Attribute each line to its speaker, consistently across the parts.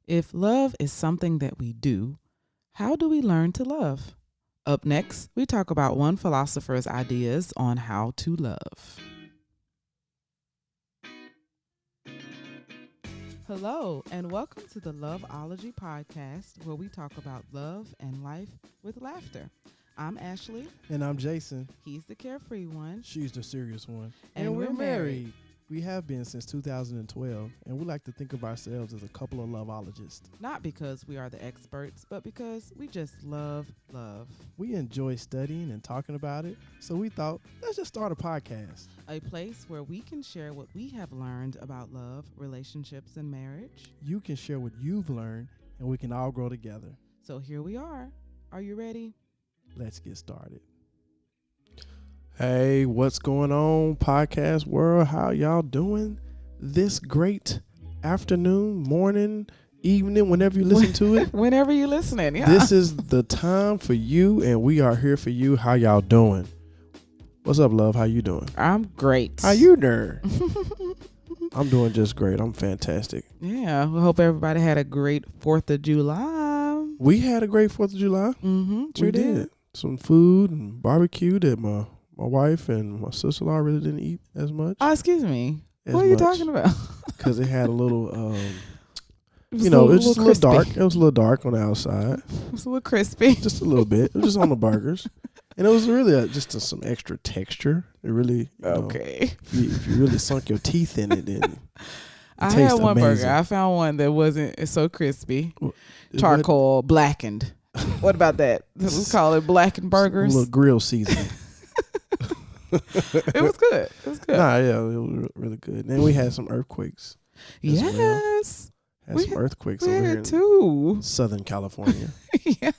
Speaker 1: If love is something that we do, how do we learn to love? Up next, we talk about one philosopher's ideas on how to love. Hello, and welcome to the Loveology podcast, where we talk about love and life with laughter. I'm Ashley.
Speaker 2: And I'm Jason.
Speaker 1: He's the carefree one.
Speaker 2: She's the serious one.
Speaker 1: And we're married.
Speaker 2: We have been since 2012, and we like to think of ourselves as a couple of loveologists.
Speaker 1: Not because we are the experts, but because we just love love.
Speaker 2: We enjoy studying and talking about it, so we thought, let's just start a podcast.
Speaker 1: A place where we can share what we have learned about love, relationships, and marriage.
Speaker 2: You can share what you've learned, and we can all grow together.
Speaker 1: So here we are. Are you ready?
Speaker 2: Let's get started. Hey, what's going on, podcast world? How y'all doing this great afternoon, morning, evening, whenever you listen to it?
Speaker 1: Whenever you're listening, yeah.
Speaker 2: This is the time for you, and we are here for you. How y'all doing? What's up, love? How you doing?
Speaker 1: I'm great.
Speaker 2: How you doing? I'm doing just great. I'm fantastic.
Speaker 1: Yeah, we hope everybody had a great 4th of July.
Speaker 2: We had a great 4th of July.
Speaker 1: Mm-hmm,
Speaker 2: We did. Some food and barbecue that my wife and my sister-in-law really didn't eat as much.
Speaker 1: Oh, excuse me. What are you talking about?
Speaker 2: Because it had a little,
Speaker 1: It
Speaker 2: was just a little dark. It was a little dark on the outside.
Speaker 1: It was a little crispy.
Speaker 2: Just a little bit. It was just on the burgers. And it was really some extra texture. It really,
Speaker 1: okay.
Speaker 2: If you really sunk your teeth in it, then
Speaker 1: I had one burger. I found one that wasn't so crispy. Charcoal blackened. What about that? Let's call it blackened burgers.
Speaker 2: A little grill seasoning.
Speaker 1: It was good. It was good.
Speaker 2: Nah, yeah, it was really good. And we had some earthquakes.
Speaker 1: Yes.
Speaker 2: Had some earthquakes
Speaker 1: we
Speaker 2: over
Speaker 1: had
Speaker 2: here in
Speaker 1: too.
Speaker 2: Southern California.
Speaker 1: Yeah.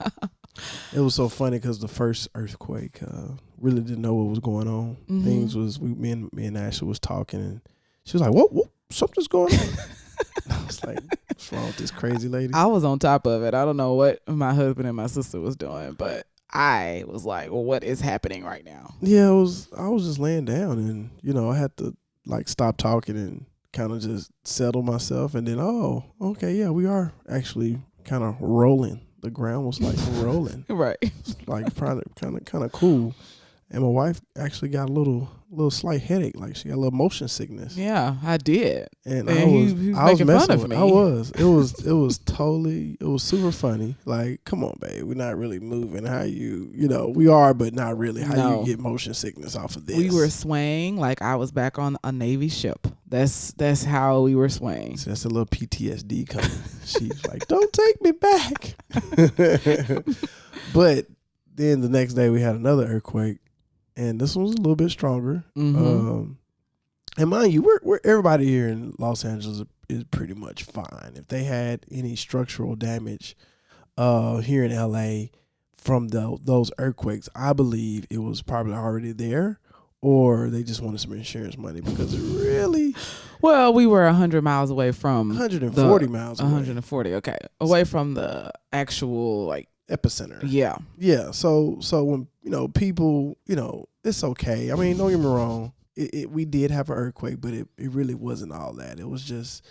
Speaker 2: It was so funny because the first earthquake, really didn't know what was going on.
Speaker 1: Mm-hmm.
Speaker 2: Things was me and Ashley was talking, and she was like, "What? Something's going on." I was like, "What's wrong with this crazy lady?" I
Speaker 1: was on top of it. I don't know what my husband and my sister was doing, but I was like, "Well, what is happening right now?"
Speaker 2: Yeah, I was just laying down, and I had to stop talking and kind of just settle myself, and then okay, yeah, we are actually kind of rolling. The ground was rolling,
Speaker 1: right?
Speaker 2: Probably kind of cool. And my wife actually got a little slight headache, she got a little motion sickness.
Speaker 1: Yeah, I did.
Speaker 2: And
Speaker 1: I was making fun of me.
Speaker 2: I was. It was super funny. Come on, babe, we're not really moving. How we are, but not really. How you get motion sickness off of this?
Speaker 1: We were swaying like I was back on a Navy ship. That's how we were swaying.
Speaker 2: So that's a little PTSD coming. She's like, "Don't take me back." But then the next day we had another earthquake. And this one was a little bit stronger.
Speaker 1: Mm-hmm.
Speaker 2: And mind you, we're everybody here in Los Angeles is pretty much fine. If they had any structural damage here in LA from those earthquakes, I believe it was probably already there, or they just wanted some insurance money because it really...
Speaker 1: Well, we were 100 miles away from...
Speaker 2: 140 miles away.
Speaker 1: 140, okay. Away from the actual,
Speaker 2: epicenter.
Speaker 1: Yeah.
Speaker 2: Yeah. So when, people, it's okay. I mean, don't get me wrong. We did have an earthquake, but it really wasn't all that. It was just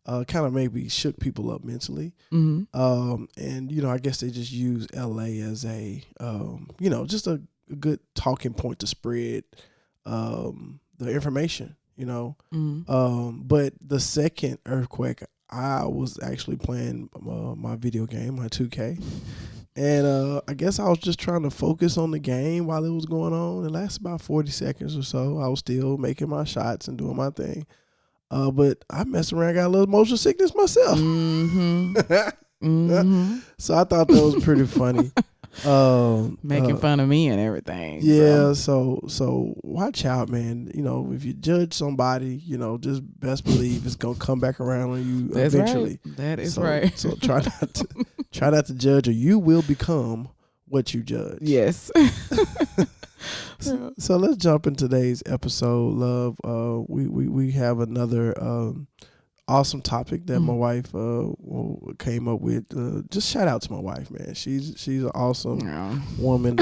Speaker 2: kind of maybe shook people up mentally.
Speaker 1: Mm-hmm.
Speaker 2: And, I guess they just use LA as a, just a good talking point to spread the information,
Speaker 1: Mm-hmm.
Speaker 2: But the second earthquake, I was actually playing my video game, my 2K. And I guess I was just trying to focus on the game while it was going on. It lasted about 40 seconds or so. I was still making my shots and doing my thing. But I messed around, got a little motion sickness myself.
Speaker 1: Mm-hmm. Mm-hmm.
Speaker 2: So I thought that was pretty funny.
Speaker 1: Making fun of me and everything.
Speaker 2: Yeah, so watch out, man. If you judge somebody, just best believe it's gonna come back around on you eventually.
Speaker 1: Right. That is right.
Speaker 2: So try not to judge, or you will become what you judge.
Speaker 1: Yes.
Speaker 2: So let's jump in today's episode, love. We have another awesome topic that my wife came up with. Just shout out to my wife, man. She's an awesome woman.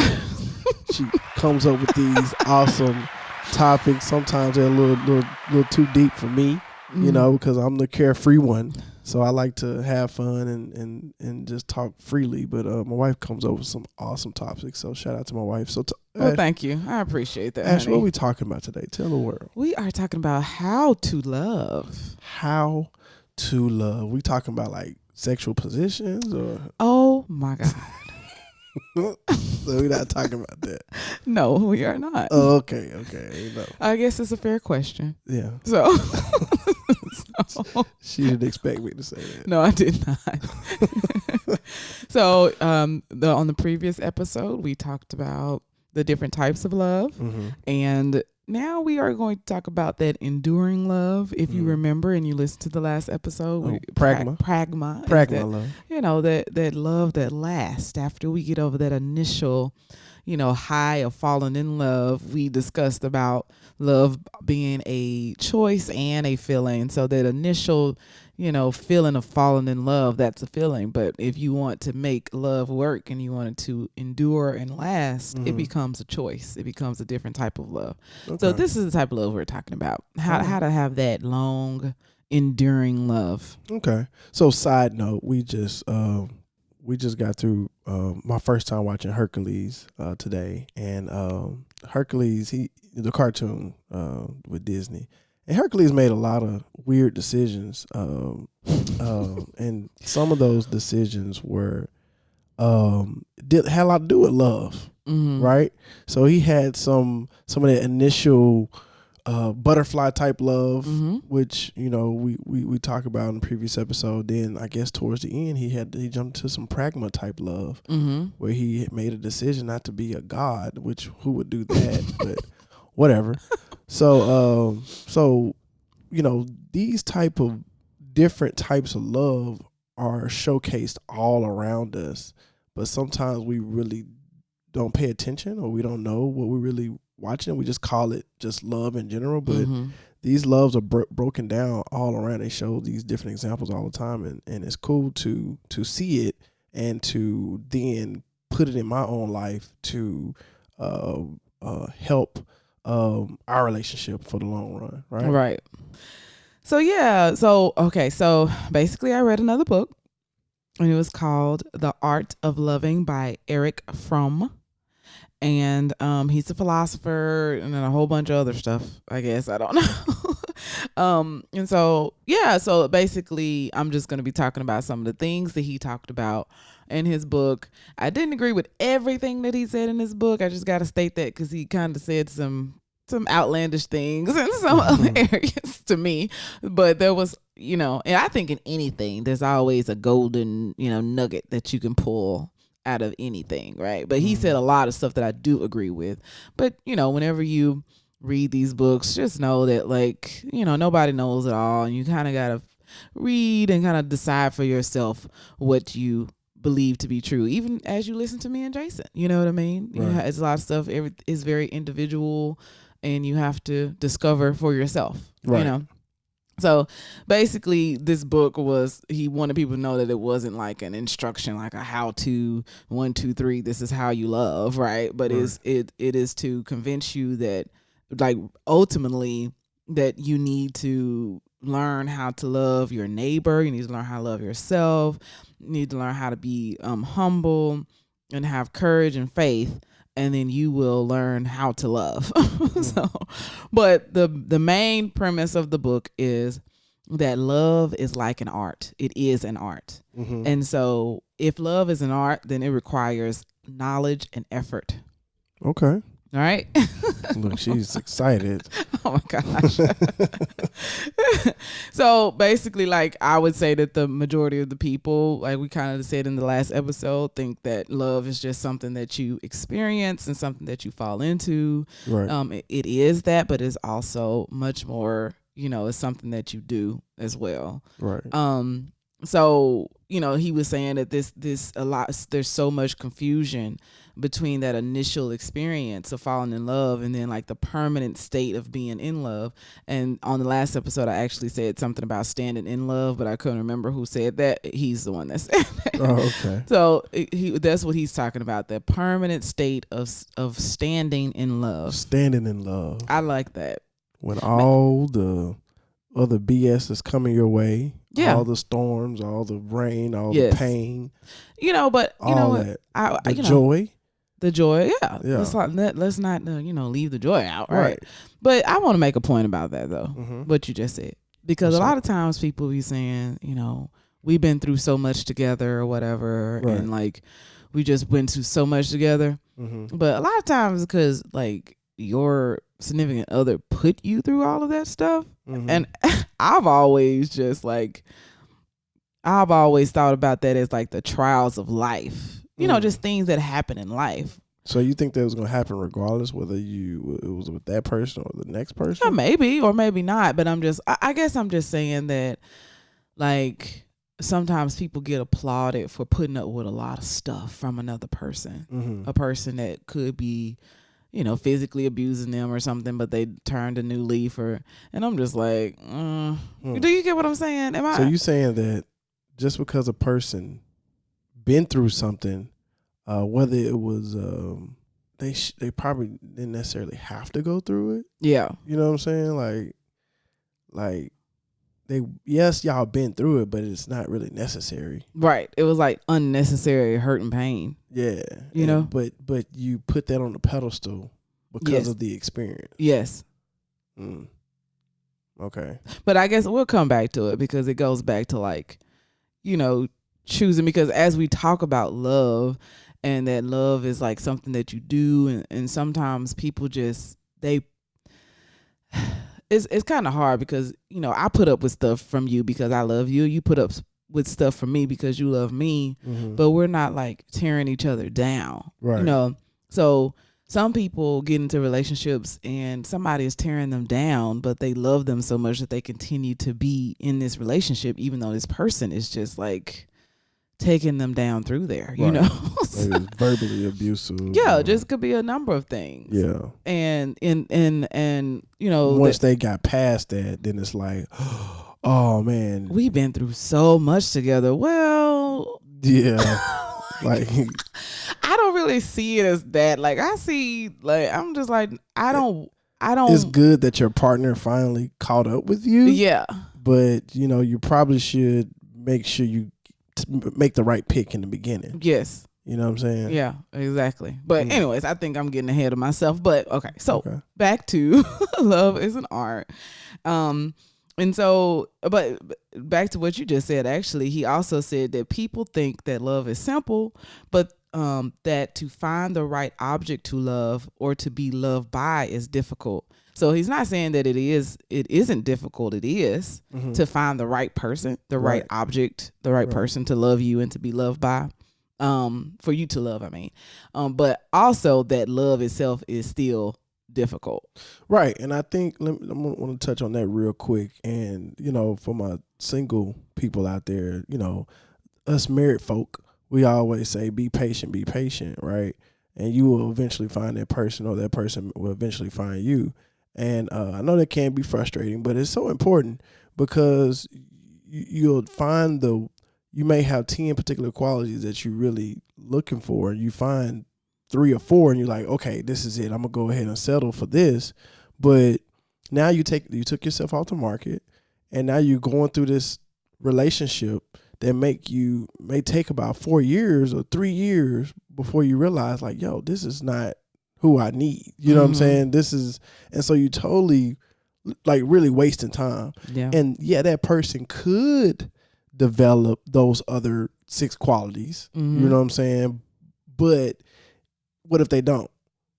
Speaker 2: She comes up with these awesome topics. Sometimes they're a little too deep for me, because I'm the carefree one. So I like to have fun and just talk freely. But my wife comes over with some awesome topics. So shout out to my wife. So
Speaker 1: Well, thank you. I appreciate that,
Speaker 2: Ash, what are
Speaker 1: honey.
Speaker 2: we talking about today? Tell the world.
Speaker 1: We are talking about how to love.
Speaker 2: How to love. We talking about like sexual positions or
Speaker 1: Oh my God.
Speaker 2: so we're not talking about that.
Speaker 1: No, we are not.
Speaker 2: Oh, okay. No.
Speaker 1: I guess it's a fair question.
Speaker 2: Yeah.
Speaker 1: So,
Speaker 2: She didn't expect me to say that.
Speaker 1: no, I did not. So, on the previous episode, we talked about the different types of love.
Speaker 2: Mm-hmm.
Speaker 1: And now we are going to talk about that enduring love. If you remember and you listened to the last episode,
Speaker 2: pragma.
Speaker 1: Pragma
Speaker 2: Pragma love.
Speaker 1: You know, that love that lasts after we get over that initial, high of falling in love. We discussed about love being a choice and a feeling. So that initial, feeling of falling in love, that's a feeling. But if you want to make love work and you want it to endure and last, it becomes a choice. It becomes a different type of love. Okay. So this is the type of love we're talking about. How to have that long, enduring love.
Speaker 2: Okay. So side note, we just got through my first time watching Hercules today, and Hercules, the cartoon with Disney, and Hercules made a lot of weird decisions, and some of those decisions were had a lot to do with love, right? So he had some of that initial butterfly type love, which we talked about in the previous episode. Then I guess towards the end he jumped to some pragma type love, where he made a decision not to be a god, which who would do that? But whatever. So these type of different types of love are showcased all around us, but sometimes we really don't pay attention, or we don't know what we're really watching. We just call it just love in general, but these loves are broken down all around. They show these different examples all the time, and it's cool to see it and to then put it in my own life to help our relationship for the long run, right?
Speaker 1: Right. So yeah, so basically I read another book, and it was called The Art of Loving by Eric Fromm. And he's a philosopher and then a whole bunch of other stuff, I guess. I don't know. And so basically I'm just going to be talking about some of the things that he talked about in his book. I didn't agree with everything that he said in his book. I just got to state that because he kind of said some outlandish things in some other areas to me. But there was, and I think in anything, there's always a golden, nugget that you can pull out of anything, right? But he said a lot of stuff that I do agree with. But, whenever you read these books, just know that, like, nobody knows it all. And you kind of got to read and kind of decide for yourself what you believe to be true, even as you listen to me and Jason. You know what I mean?
Speaker 2: Right.
Speaker 1: It's a lot of stuff. It's very individual, and you have to discover for yourself,
Speaker 2: right.
Speaker 1: So basically this book he wanted people to know that it wasn't like an instruction, like a how to 1, 2, 3, this is how you love, right? But it is to convince you that, like, ultimately that you need to learn how to love your neighbor. You need to learn how to love yourself. You need to learn how to be humble and have courage and faith. And then you will learn how to love. But the main premise of the book is that love is like an art. It is an art. And so if love is an art, then it requires knowledge and effort.
Speaker 2: Okay.
Speaker 1: All right.
Speaker 2: Look, she's excited.
Speaker 1: Oh my gosh. So basically, like, I would say that the majority of the people, like we kind of said in the last episode, think that love is just something that you experience and something that you fall into.
Speaker 2: Right.
Speaker 1: It is that, but it's also much more, it's something that you do as well.
Speaker 2: Right.
Speaker 1: So, he was saying that there's so much confusion between that initial experience of falling in love and then like the permanent state of being in love. And on the last episode, I actually said something about standing in love, but I couldn't remember who said that. He's the one that said that.
Speaker 2: Oh, okay.
Speaker 1: So that's what he's talking about, the permanent state of standing in love.
Speaker 2: Standing in love.
Speaker 1: I like that.
Speaker 2: When all the other BS is coming your way,
Speaker 1: Yeah.
Speaker 2: All the storms, all the rain, all the
Speaker 1: Yes.
Speaker 2: pain,
Speaker 1: But you know
Speaker 2: all
Speaker 1: what?
Speaker 2: that.
Speaker 1: I
Speaker 2: The joy.
Speaker 1: the joy. Yeah.
Speaker 2: Yeah.
Speaker 1: Let's not leave the joy out, right?
Speaker 2: Right.
Speaker 1: But I want to make a point about that though.
Speaker 2: Mm-hmm.
Speaker 1: What you just said, because
Speaker 2: What's
Speaker 1: a lot
Speaker 2: up?
Speaker 1: of times people be saying, we've been through so much together or whatever,
Speaker 2: Right.
Speaker 1: and like we just went through so much together.
Speaker 2: Mm-hmm.
Speaker 1: But a lot of times, because like your significant other put you through all of that stuff,
Speaker 2: Mm-hmm.
Speaker 1: and I've always thought about that as like the trials of life. Just things that happen in life.
Speaker 2: So you think that was going to happen regardless whether it was with that person or the next person?
Speaker 1: Yeah, maybe or maybe not. But I guess I'm just saying that, like, sometimes people get applauded for putting up with a lot of stuff from another person.
Speaker 2: Mm-hmm.
Speaker 1: A person that could be, physically abusing them or something, but they turned a new leaf, and I'm just like, do you get what I'm saying?
Speaker 2: So you saying that just because a person been through something, whether it was they probably didn't necessarily have to go through it.
Speaker 1: Yeah.
Speaker 2: You know what I'm saying? Like yes, y'all been through it, but it's not really necessary.
Speaker 1: Right. It was like unnecessary hurt and pain.
Speaker 2: Yeah. But you put that on the pedestal because of the experience.
Speaker 1: Yes.
Speaker 2: Okay.
Speaker 1: But I guess we'll come back to it because it goes back to like, choosing, because as we talk about love, and that love is like something that you do, and sometimes people just it's kind of hard because I put up with stuff from you because I love you. You put up with stuff from me because you love me, but we're not like tearing each other down,
Speaker 2: right?
Speaker 1: So some people get into relationships and somebody is tearing them down, but they love them so much that they continue to be in this relationship, even though this person is just like taking them down through there,
Speaker 2: Maybe it's verbally abusive.
Speaker 1: Yeah, just could be a number of things.
Speaker 2: Yeah.
Speaker 1: And
Speaker 2: once they got past that, then it's like, oh man,
Speaker 1: we've been through so much together. Well,
Speaker 2: yeah. Like,
Speaker 1: I don't really see it as that. Like, I see, like, I'm just like, I don't.
Speaker 2: It's good that your partner finally caught up with you.
Speaker 1: Yeah.
Speaker 2: But you probably should make sure you make the right pick in the beginning.
Speaker 1: Yes.
Speaker 2: You know what I'm saying?
Speaker 1: Yeah, exactly. But anyways, I think I'm getting ahead of myself. But okay, so back to love is an art. And so, but back to what you just said, actually, he also said that people think that love is simple, but that to find the right object to love or to be loved by is difficult. So he's not saying that it isn't difficult. It is to find the right person, the right object, the right person to love you and to be loved by, for you to love, I mean. But also that love itself is still difficult.
Speaker 2: Right. And I think I want to touch on that real quick. And, for my single people out there, us married folk, we always say, be patient, right? And you will eventually find that person, or that person will eventually find you. And I know that can be frustrating, but it's so important because you'll find you may have 10 particular qualities that you're really looking for, and you find 3 or 4 and you're like, okay, this is it. I'm gonna go ahead and settle for this. But now you took yourself off the market, and now you're going through this relationship that may take about 4 years or 3 years before you realize, like, yo, this is not who I need. You know what I'm saying? And so you totally like really wasting time.
Speaker 1: Yeah.
Speaker 2: And yeah, that person could develop those other 6 qualities. You know what I'm saying? But what if they don't?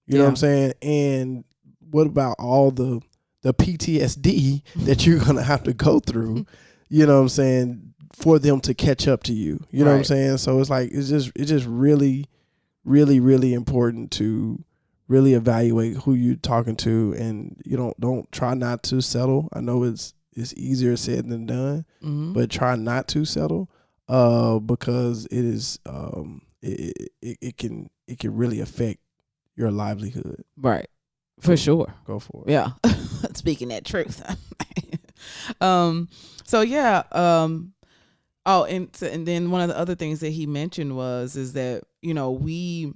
Speaker 2: You know what I'm saying? And what about all the PTSD that you're gonna have to go through, you know what I'm saying, for them to catch up to you. You know what I'm saying? So it's like it's just really, really, really important to really evaluate who you're talking to, and don't try not to settle. I know it's easier said than done, but try not to settle, because it is it can really affect your livelihood.
Speaker 1: Right. For sure.
Speaker 2: Go for it.
Speaker 1: Yeah. Speaking that truth. So yeah. Oh, and then one of the other things that he mentioned is that, we,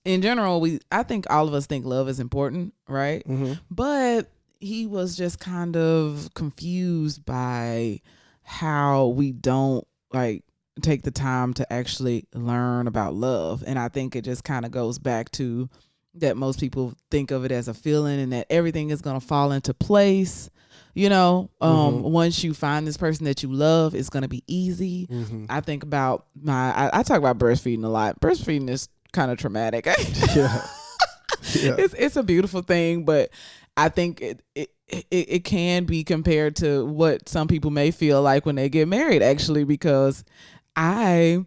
Speaker 1: in general, I think all of us think love is important, right? But he was just kind of confused by how we don't like take the time to actually learn about love. And I think it just kind of goes back to that most people think of it as a feeling and that everything is going to fall into place. Once you find this person that you love, it's going to be easy. I think about I talk about breastfeeding a lot. Breastfeeding is kind of traumatic.
Speaker 2: Yeah. Yeah.
Speaker 1: It's a beautiful thing, but I think it can be compared to what some people may feel like when they get married, actually, because I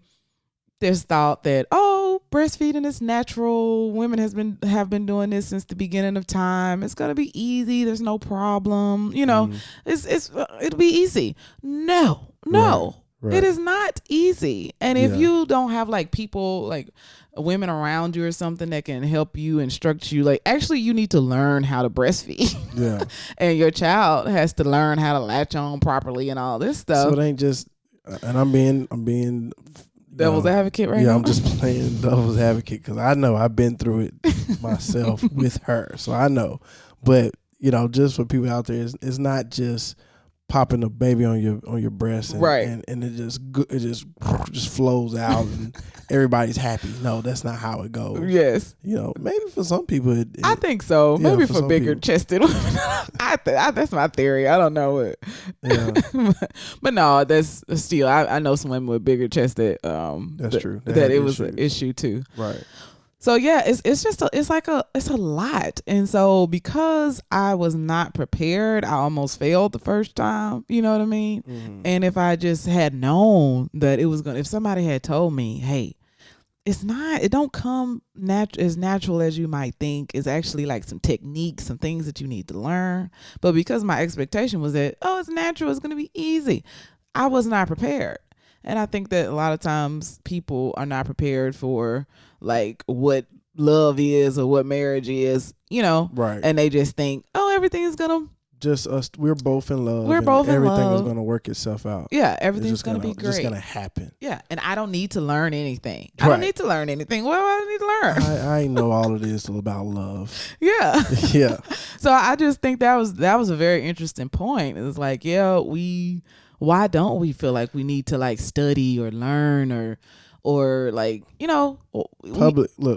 Speaker 1: just thought that, oh, breastfeeding is natural. Women have been doing this since the beginning of time. It's gonna be easy. There's no problem. It'll be easy. No, no.
Speaker 2: Right.
Speaker 1: It is not easy. And if you don't have like people like women around you or something that can help you, instruct you, like actually you need to learn how to breastfeed.
Speaker 2: Yeah.
Speaker 1: And your child has to learn how to latch on properly and all this stuff.
Speaker 2: So it ain't just, and I'm being
Speaker 1: devil's advocate right now.
Speaker 2: Yeah, I'm just playing devil's advocate because I know I've been through it myself with her, so I know. But just for people out there, it's not just popping a baby on your breast, and it just flows out and everybody's happy. No, that's not how it goes.
Speaker 1: Yes,
Speaker 2: maybe for some people,
Speaker 1: I think so.
Speaker 2: Yeah,
Speaker 1: maybe for bigger chested women. That's my theory. I don't know it.
Speaker 2: Yeah.
Speaker 1: but no, that's still. I know some women with bigger chest that
Speaker 2: that's true.
Speaker 1: That it was an issue too.
Speaker 2: Right.
Speaker 1: So yeah, it's just it's a lot. And so because I was not prepared, I almost failed the first time, you know what I mean?
Speaker 2: Mm-hmm.
Speaker 1: And if I just had known that it was if somebody had told me, hey, it don't come as natural as you might think. It's actually like some techniques, some things that you need to learn. But because my expectation was that, oh, it's natural, it's going to be easy, I was not prepared. And I think that a lot of times people are not prepared for like what love is or what marriage is,
Speaker 2: Right.
Speaker 1: And they just think, oh, everything is going to
Speaker 2: just us. We're both in love.
Speaker 1: We're both in
Speaker 2: everything
Speaker 1: love.
Speaker 2: Is going to work itself out.
Speaker 1: Yeah, everything's going to be great.
Speaker 2: It's going to happen.
Speaker 1: Yeah, and I don't need to learn anything.
Speaker 2: Right.
Speaker 1: I don't need to learn anything. What do I need to learn?
Speaker 2: I know all of this is about love.
Speaker 1: Yeah.
Speaker 2: Yeah.
Speaker 1: So I just think that was a very interesting point. It's like, why don't we feel like we need to like study or learn or like,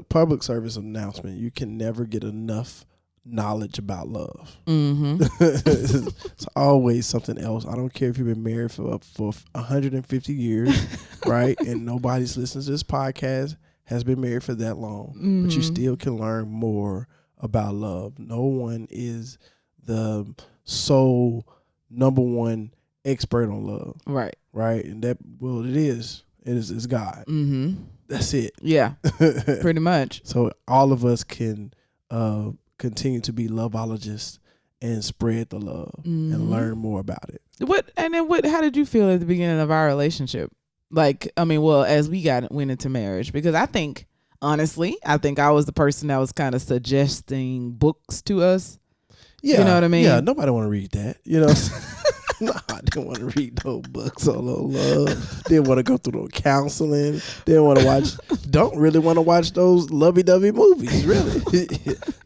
Speaker 2: public service announcement. You can never get enough knowledge about love.
Speaker 1: Mm-hmm.
Speaker 2: It's always something else. I don't care if you've been married for 150 years, right? And nobody's listening to this podcast has been married for that long, but you still can learn more about love. No one is the sole number one expert on love.
Speaker 1: Right.
Speaker 2: Right. And it is God.
Speaker 1: Mm-hmm.
Speaker 2: That's it.
Speaker 1: Yeah. Pretty much.
Speaker 2: So all of us can continue to be loveologists and spread the love and learn more about it.
Speaker 1: How did you feel at the beginning of our relationship? Like, I mean, well, as we went into marriage, because I think I was the person that was kind of suggesting books to us.
Speaker 2: Yeah.
Speaker 1: You know what I mean?
Speaker 2: Yeah. Nobody want to read that. No, I didn't want to read no books on love. Didn't want to go through no counseling. Don't really want to watch those lovey-dovey movies, really.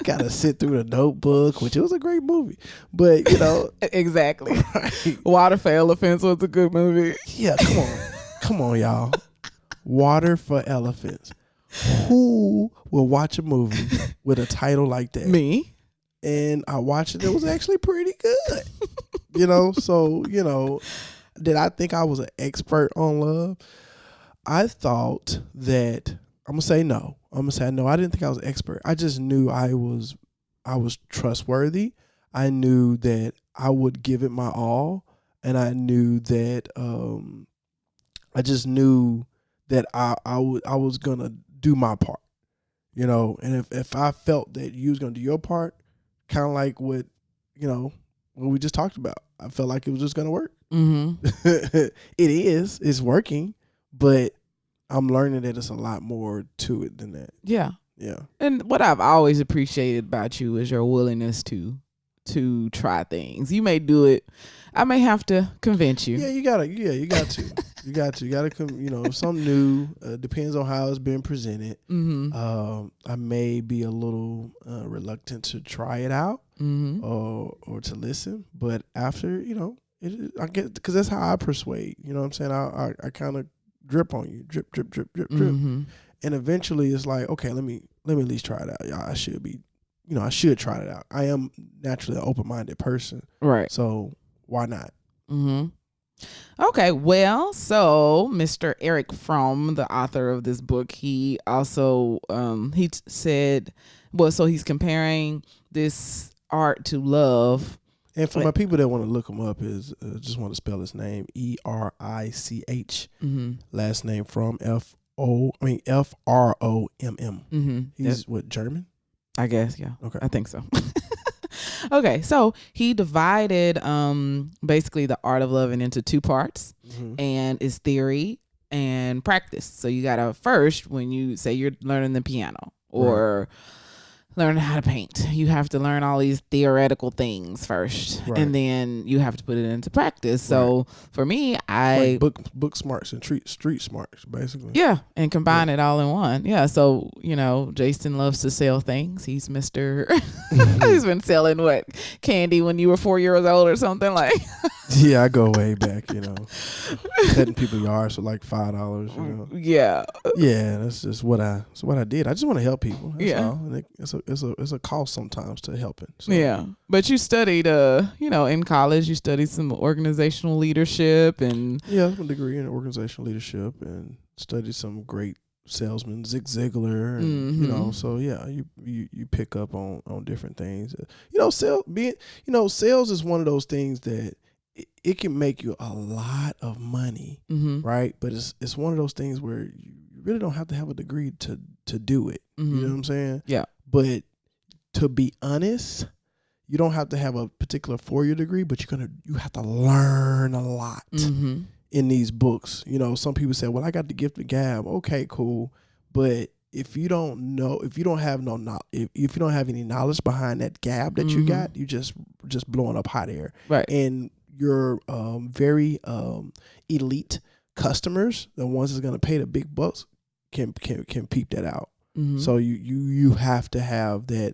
Speaker 2: Gotta sit through The Notebook, which was a great movie. But,
Speaker 1: Exactly.
Speaker 2: Right.
Speaker 1: Water for Elephants was a good movie.
Speaker 2: Yeah, come on. Come on, y'all. Water for Elephants. Who will watch a movie with a title like that?
Speaker 1: Me.
Speaker 2: And I watched it. It was actually pretty good. So, did I think I was an expert on love? I thought that, I'm going to say no. I didn't think I was an expert. I just knew I was trustworthy. I knew that I would give it my all. And I knew that, I just knew that I was going to do my part, and if I felt that you was going to do your part, kind of like what we just talked about, I felt like it was just going to work.
Speaker 1: Mm-hmm.
Speaker 2: It's working, but I'm learning that it's a lot more to it than that.
Speaker 1: Yeah.
Speaker 2: Yeah.
Speaker 1: And what I've always appreciated about you is your willingness to try things. You may do it. I may have to convince you.
Speaker 2: Yeah, you got to. You got to, something new, depends on how it's been presented.
Speaker 1: Mm-hmm.
Speaker 2: I may be a little reluctant to try it out,
Speaker 1: mm-hmm.
Speaker 2: or to listen, but after, I get because that's how I persuade. You know what I'm saying? I kind of drip on you, drip, drip, drip, drip, drip,
Speaker 1: Mm-hmm.
Speaker 2: and eventually it's like, okay, let me at least try it out. Yeah, I should be, I should try it out. I am naturally an open minded person,
Speaker 1: Right.
Speaker 2: so why not?
Speaker 1: Mm-hmm. Okay, well, so Mr. Eric Fromm, the author of this book, he also said, well, so he's comparing this art to love.
Speaker 2: And for my people that want to look him up, is just want to spell his name Erich, last name from Fromm.
Speaker 1: Mm-hmm.
Speaker 2: He's what, German?
Speaker 1: I guess, yeah.
Speaker 2: Okay.
Speaker 1: I think so. Okay, so he divided basically the art of loving into two parts, and it's theory and practice. So you gotta first, when you say you're learning the piano or learning how to paint, you have to learn all these theoretical things first, and then you have to put it into practice. So for me, I
Speaker 2: like book smarts and street smarts, basically.
Speaker 1: Yeah, and combine it all in one. Yeah, so Jason loves to sell things. He's Mr. He's been selling what, candy when you were 4 years old or something like.
Speaker 2: Yeah, I go way back. Petting people yards for like $5.
Speaker 1: Yeah.
Speaker 2: Yeah, that's just what I did. I just want to help people. That's all. And it's a cost sometimes to helping. So.
Speaker 1: Yeah, but you studied, in college, you studied some organizational leadership and.
Speaker 2: Yeah, I have a degree in organizational leadership and studied some great salesman, Zig Ziglar, and so yeah, you pick up on different things. Sales is one of those things that it can make you a lot of money, right? But it's one of those things where you really don't have to have a degree to do it. You know what I'm saying?
Speaker 1: Yeah.
Speaker 2: But to be honest, you don't have to have a particular 4-year degree, but you have to learn a lot in these books. Some people say, well, I got the gift of gab. Okay, cool. But if you don't know, if you don't have if you don't have any knowledge behind that gab that you got, you just blowing up hot air.
Speaker 1: Right.
Speaker 2: And your very elite customers, the ones that's going to pay the big bucks, can peep that out. So you have to have that,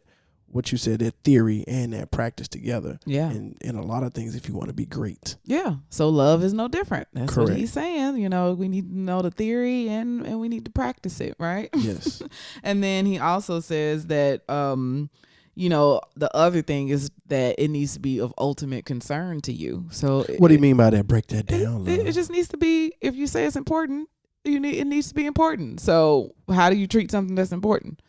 Speaker 2: what you said, that theory and that practice together.
Speaker 1: Yeah.
Speaker 2: And a lot of things if you want to be great.
Speaker 1: Yeah. So love is no different. That's
Speaker 2: Correct.
Speaker 1: what he's saying. We need to know the theory and we need to practice it, right?
Speaker 2: Yes.
Speaker 1: And then he also says that the other thing is that it needs to be of ultimate concern to you. So
Speaker 2: what do you mean by that? Break that down.
Speaker 1: It just needs to be, if you say it's important, it needs to be important. So how do you treat something that's important?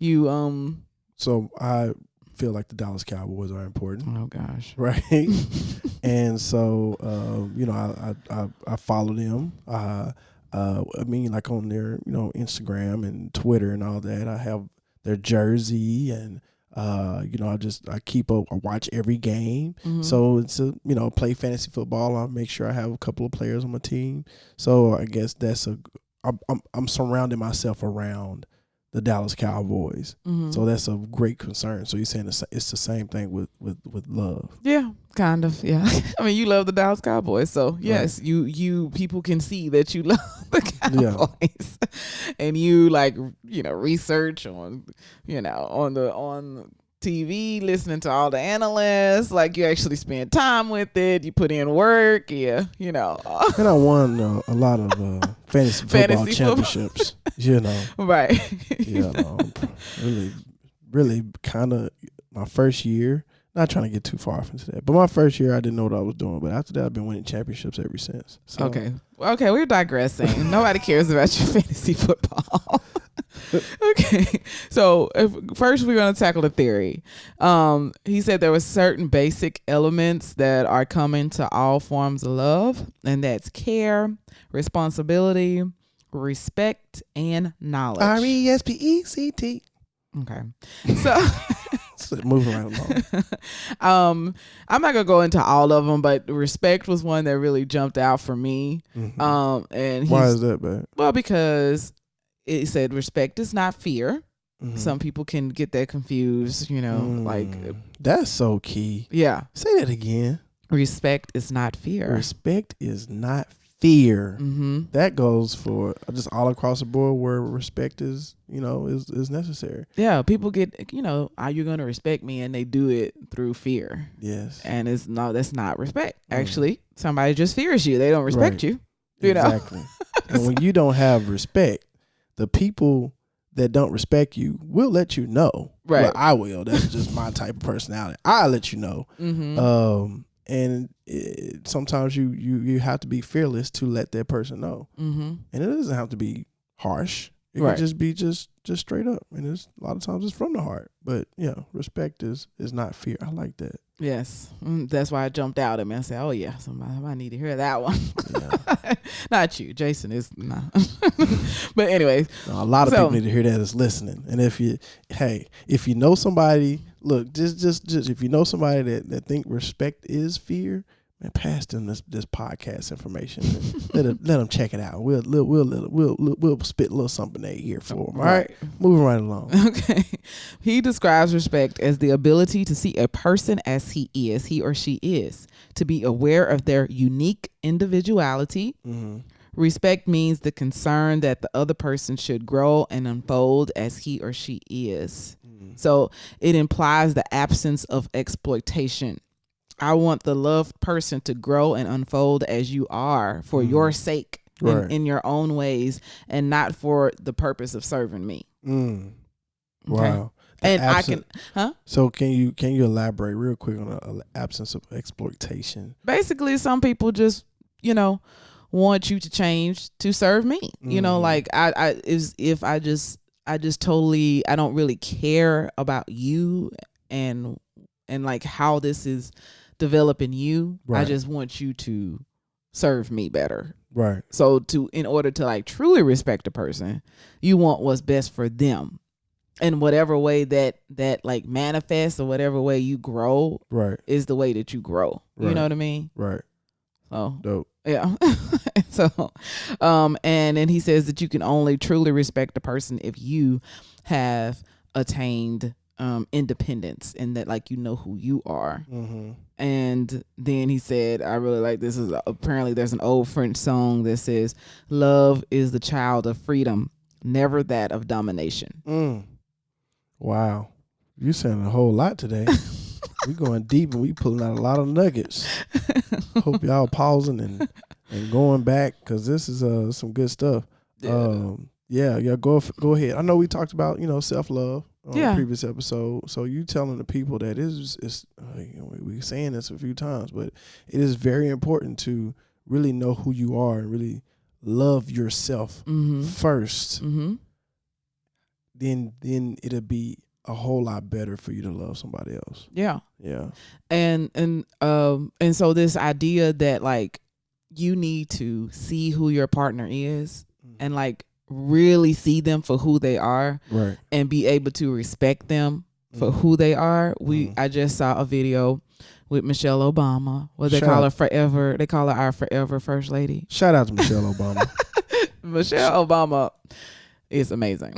Speaker 2: So I feel like the Dallas Cowboys are important.
Speaker 1: Oh gosh.
Speaker 2: Right. And so I follow them. Like on their Instagram and Twitter and all that. I have their jersey and I keep up. I watch every game. So it's play fantasy football. I make sure I have a couple of players on my team. So I guess I'm surrounding myself around the Dallas Cowboys. So that's a great concern. So you're saying it's the same thing with love.
Speaker 1: Yeah, kind of. Yeah. I mean, you love the Dallas Cowboys. So yes, you people can see that you love the Cowboys. And you research on TV, listening to all the analysts, like you actually spend time with it, you put in work, And
Speaker 2: I won a lot of fantasy football championships,
Speaker 1: Right.
Speaker 2: Really kind of my first year, not trying to get too far into that, but my first year I didn't know what I was doing, but after that I've been winning championships ever since. So.
Speaker 1: Okay, we're digressing. Nobody cares about your fantasy football. Okay, so first we're going to tackle the theory. He said there were certain basic elements that are common to all forms of love, and that's care, responsibility, respect, and knowledge.
Speaker 2: RESPECT.
Speaker 1: Okay, so
Speaker 2: moving right along.
Speaker 1: I'm not gonna go into all of them, but respect was one that really jumped out for me. And
Speaker 2: why is that bad?
Speaker 1: Well, because it said respect is not fear. Some people can get that confused, like
Speaker 2: that's so key.
Speaker 1: Yeah.
Speaker 2: Say that again.
Speaker 1: Respect is not fear.
Speaker 2: Respect is not fear.
Speaker 1: Mm-hmm.
Speaker 2: That goes for just all across the board where respect is, is necessary.
Speaker 1: Yeah, people get, are you going to respect me? And they do it through fear.
Speaker 2: Yes.
Speaker 1: And that's not respect.
Speaker 2: Mm.
Speaker 1: Actually, somebody just fears you. They don't respect you.
Speaker 2: Exactly. And when you don't have respect, the people that don't respect you will let you know.
Speaker 1: Right.
Speaker 2: Well, I will. That's just my type of personality. I'll let you know.
Speaker 1: Mm-hmm.
Speaker 2: And sometimes you have to be fearless to let that person know.
Speaker 1: Mm-hmm.
Speaker 2: And it doesn't have to be harsh. It
Speaker 1: Right.
Speaker 2: can just be just straight up. And it's a lot of times it's from the heart. But respect is not fear. I like that.
Speaker 1: Yes. That's why I jumped out at me and said, oh yeah, somebody need to hear that one. Yeah. Not you. Jason is not. But anyways.
Speaker 2: A lot of people need to hear that is listening. And if you know somebody, look, just if you know somebody that think respect is fear, man, pass them this podcast information. let them check it out. We'll spit a little something in their ear for them. All right, moving right along.
Speaker 1: Okay. He describes respect as the ability to see a person as he or she is, to be aware of their unique individuality. Mm-hmm. Respect means the concern that the other person should grow and unfold as he or she is. Mm-hmm. So it implies the absence of exploitation. I want the loved person to grow and unfold as you are for your sake, in your own ways, and not for the purpose of serving me.
Speaker 2: Mm. Okay?
Speaker 1: Wow. I can,
Speaker 2: So can you elaborate real quick on the absence of exploitation?
Speaker 1: Basically, some people just, want you to change to serve me. Mm-hmm. Like I don't really care about you and like how this is developing you. Right. I just want you to serve me better. Right. So in order to like truly respect a person, you want what's best for them. And whatever way that like manifests or whatever way you grow, right, is the way that you grow. Right. You know what I mean? Right. Oh, dope. Yeah. So, and then he says that you can only truly respect a person if you have attained independence and that like who you are. Mm-hmm. And then he said, I really like this, is apparently there's an old French song that says, love is the child of freedom, never that of domination.
Speaker 2: Wow, you saying a whole lot today. We going deep and we pulling out a lot of nuggets. Hope y'all pausing and going back, because this is some good stuff. Yeah. Go ahead. I know we talked about self-love on the previous episode. So you telling the people that we saying this a few times, but it is very important to really know who you are and really love yourself first. Mm-hmm. Then it'll be a whole lot better for you to love somebody else. Yeah. Yeah.
Speaker 1: And so this idea that like you need to see who your partner is and like really see them for who they are, right, and be able to respect them for who they are. I just saw a video with Michelle Obama. They call her our forever first lady.
Speaker 2: Shout out to Michelle Obama.
Speaker 1: Michelle Obama is amazing.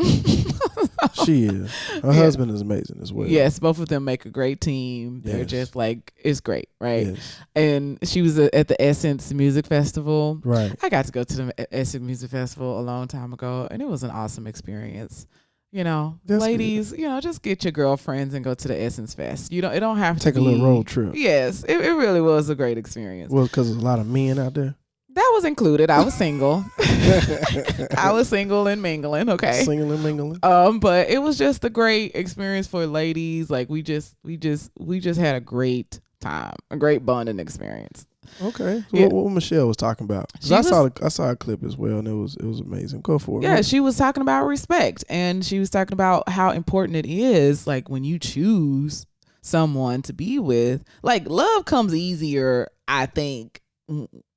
Speaker 2: She is. Her husband is amazing as well.
Speaker 1: Yes, both of them make a great team. They're just like, it's great, right? Yes. And she was at the Essence Music Festival. Right. I got to go to the Essence Music Festival a long time ago, and it was an awesome experience. That's ladies, good. Just get your girlfriends and go to the Essence Fest. It don't have to
Speaker 2: take a little road trip.
Speaker 1: Yes, it really was a great experience.
Speaker 2: Well, because there's a lot of men out there.
Speaker 1: That was included. I was single. I was single and mingling. Okay.
Speaker 2: Single and mingling.
Speaker 1: But it was just a great experience for ladies. Like we just had a great time, a great bonding experience.
Speaker 2: Okay. So what Michelle was talking about? I saw a clip as well, and it was amazing. Go for it.
Speaker 1: Yeah, she was talking about respect, and she was talking about how important it is, like when you choose someone to be with. Like love comes easier, I think,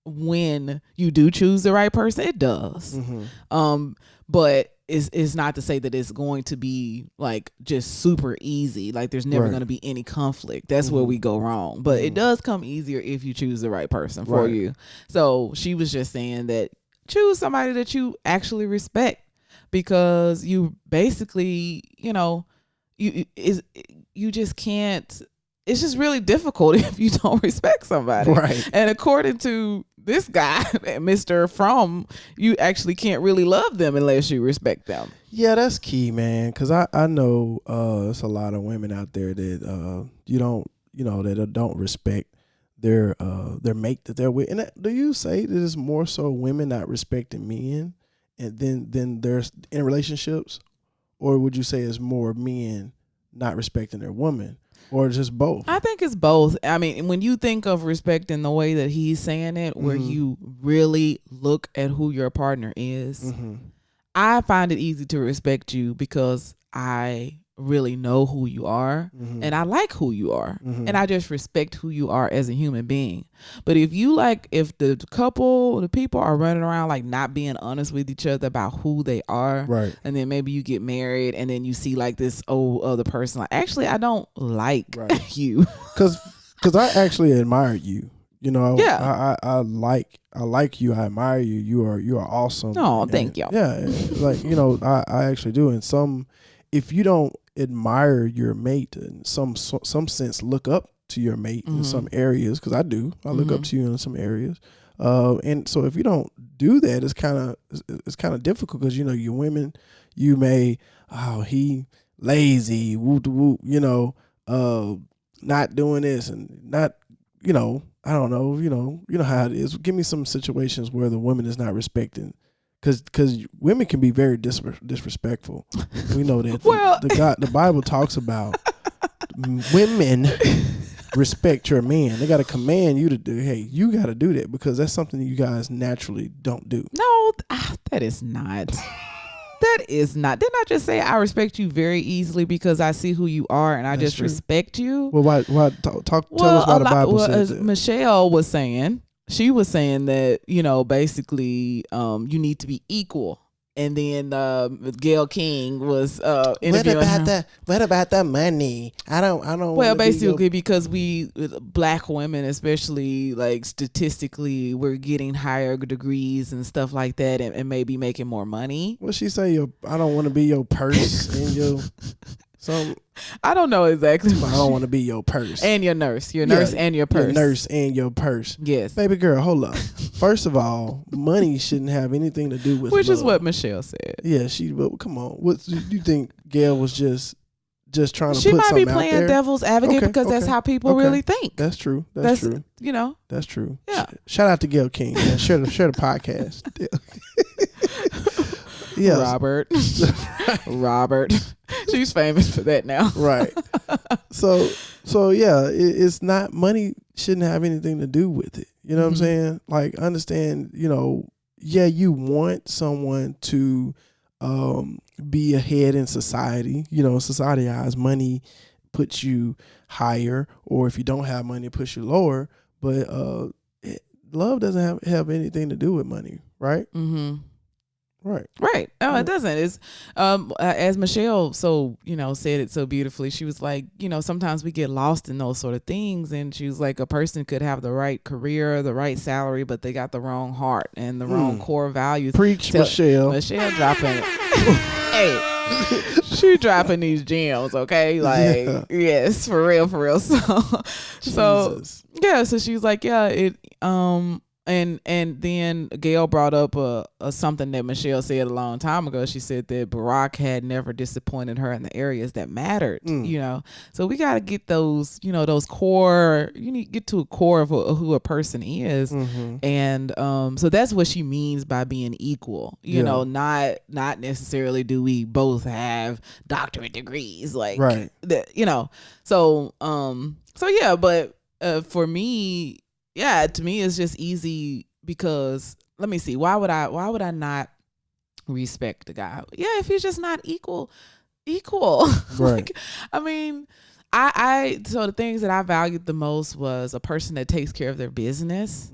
Speaker 1: when you do choose the right person. It does. Mm-hmm. But it's not to say that it's going to be like just super easy. Like there's never going to be any conflict. That's where we go wrong. But it does come easier if you choose the right person for you. So she was just saying that choose somebody that you actually respect, because you basically, you just can't it's just really difficult if you don't respect somebody.
Speaker 2: Right.
Speaker 1: And according to this guy, Mr. From, you actually can't really love them unless you respect them.
Speaker 2: Yeah, that's key, man. Because I know there's a lot of women out there that that don't respect their mate that they're with. And do you say that it's more so women not respecting men, and then there's in relationships, or would you say it's more men not respecting their woman, or just both?
Speaker 1: I think it's both. I mean, when you think of respect in the way that he's saying it, where you really look at who your partner is, I find it easy to respect you because I really know who you are and I like who you are and I just respect who you are as a human being. But if the people are running around like not being honest with each other about who they are,
Speaker 2: Right.
Speaker 1: and then maybe you get married and then you see like this other person, like, actually I don't like you.
Speaker 2: Because I actually admire you. You know,
Speaker 1: Yeah.
Speaker 2: I like you. I admire you. You are awesome.
Speaker 1: Oh, thank you.
Speaker 2: Yeah, like I actually do. And if you don't admire your mate in some sense, look up to your mate in some areas, because I do. I look up to you in some areas. And so if you don't do that, it's kind of difficult, because you women, you may, he lazy, whoop whoop, not doing this and not, I don't know, you know how it is. Give me some situations where the woman is not respecting, because women can be very disrespectful. We know that.
Speaker 1: Well,
Speaker 2: the Bible talks about women respect your man. They got to command you to do. Hey, you got to do that, because that's something you guys naturally don't do.
Speaker 1: No, that is not. That is not. Didn't I just say I respect you very easily because I see who you are and I just respect you?
Speaker 2: Well, why tell us why the Bible says that.
Speaker 1: Michelle was saying, she was saying that, basically you need to be equal. And then Gail King was interviewing her.
Speaker 2: What about the money? I don't.
Speaker 1: Well, basically, because we black women, especially, like, statistically, we're getting higher degrees and stuff like that, and maybe making more money.
Speaker 2: What she say? I don't want to be your purse and your.
Speaker 1: I don't know exactly.
Speaker 2: I don't want to be your purse
Speaker 1: and your nurse, and your purse,
Speaker 2: your nurse and your purse.
Speaker 1: Yes,
Speaker 2: baby girl, hold up. First of all, money shouldn't have anything to do with
Speaker 1: which
Speaker 2: love.
Speaker 1: is what Michelle said.
Speaker 2: Yeah, but come on. What do you think? Gail was just trying to
Speaker 1: she
Speaker 2: put
Speaker 1: might
Speaker 2: something
Speaker 1: be
Speaker 2: out
Speaker 1: playing
Speaker 2: there?
Speaker 1: devil's advocate because that's how people really think.
Speaker 2: That's true. That's true. That's true.
Speaker 1: Yeah.
Speaker 2: Shout out to Gail King. Man. Share the podcast. Yes.
Speaker 1: Robert. She's famous for that now.
Speaker 2: Right. So yeah, it's not, money shouldn't have anything to do with it. You know what I'm saying? Like, understand, yeah, you want someone to be ahead in society. Society eyes, money puts you higher, or if you don't have money, it puts you lower. But love doesn't have anything to do with money, right?
Speaker 1: Mm-hmm.
Speaker 2: Right.
Speaker 1: No, it doesn't. It's as Michelle said it so beautifully. She was like, sometimes we get lost in those sort of things, and she was like, a person could have the right career, the right salary, but they got the wrong heart and the wrong core values.
Speaker 2: Preach, Michelle.
Speaker 1: Michelle dropping it. Hey, she dropping these gems, okay? Like, yes, for real. So yeah, so she was like, yeah, it And then Gail brought up something that Michelle said a long time ago. She said that Barack had never disappointed her in the areas that mattered. So we got to get those, those core. You need to get to a core of who a person is, and so that's what she means by being equal. Not necessarily do we both have doctorate degrees, like that. So yeah, but for me. Yeah, to me it's just easy because let me see, why would I not respect the guy? Yeah, if he's just not equal. Right. Like, I mean, so the things that I valued the most was a person that takes care of their business.